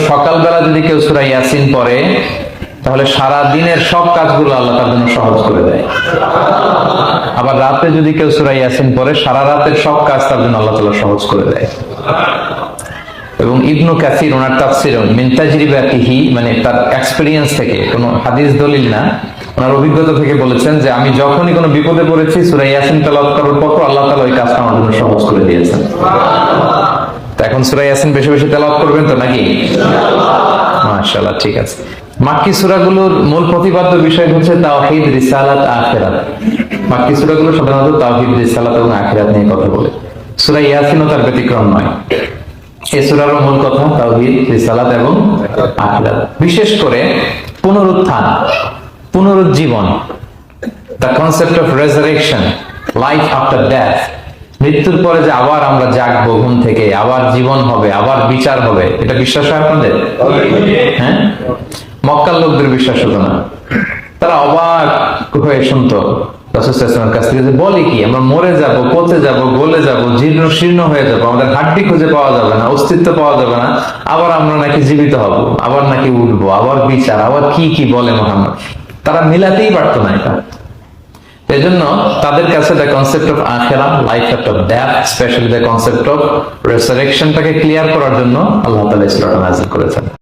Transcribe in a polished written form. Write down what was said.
সকালবেলা যদি কেউ সূরা ইয়াসিন পড়ে তাহলে সারা দিনের সব কাজগুলো আল্লাহ তার জন্য সহজ করে দেয়। আবার রাতে যদি কেউ সূরা ইয়াসিন পড়ে সারা রাতের সব কাজ তার জন্য আল্লাহ তাআলা সহজ করে দেয়। এবং ইবনু কাসির ওনার তাফসিরে মিন তাজরিবাতিহি, মানে তার এক্সপেরিয়েন্স থেকে, কোনো হাদিস দলিল না, ওনার অভিজ্ঞতা থেকে বলেছেন যে আমি যখনই কোনো বিপদে পড়েছি সূরা ইয়াসিন তেলাওয়াত করার পর আল্লাহ তাআলা ওই কাজটা আমার জন্য সহজ করে দিয়েছেন। তো এখন সূরা ইয়াসিন বেশি বেশি তেলাওয়াত করবেন তো নাকি? মাশাআল্লাহ, ঠিক আছে। মাক্কি সূরাগুলোর মূল প্রতিপাদ্য বিষয় হচ্ছে তাওহীদ, রিসালাত, আখিরাত। মাক্কি সূরাগুলো সাধারণত তাওহীদ, রিসালাত এবং আখিরাত নিয়ে কথা বলে। সূরা ইয়াসিনও তার ব্যতিক্রম নয়। এই সূরার মূল কথা তাওহীদ, রিসালাত এবং আখিরাত। বিশেষ করে পুনরুত্থান, পুনরুজ্জীবন, the concept of resurrection, life after death, মৃত্যুর পরে যে আবার আমরা জাগবো ঘুম থেকে, আবার জীবন হবে, আবার বিচার হবে, এটা বিশ্বাস হয় আপনাদের? হ্যাঁ, মক্কার লোকদের বিশ্বাস হতো না। তারা অবাক হয়ে শুনতো রাসূল সাল্লাল্লাহু আলাইহি ওয়াসাল্লামের কাছ থেকে যে বলে কি আমরা মরে যাব, পচে যাব, গলে যাব, জীর্ণ শীর্ণ হয়ে যাব, আমাদের হাড্ডি খুঁজে পাওয়া যাবে না, অস্তিত্ব পাওয়া যাবে না, আবার আমরা নাকি জীবিত হব, আবার নাকি উঠবো, আবার বিচার, আবার কি কি বলে মুহাম্মদ। তারা মিলাতেই পারতো না এটা। এজন্য তাদের কাছে দ্য কনসেপ্ট অফ আখিরাত, life after death, specially the concept of রেসারেকশনটাকে ক্লিয়ার করার জন্য আল্লাহ তাআলা এই সূরাটা নাযিল করেছেন।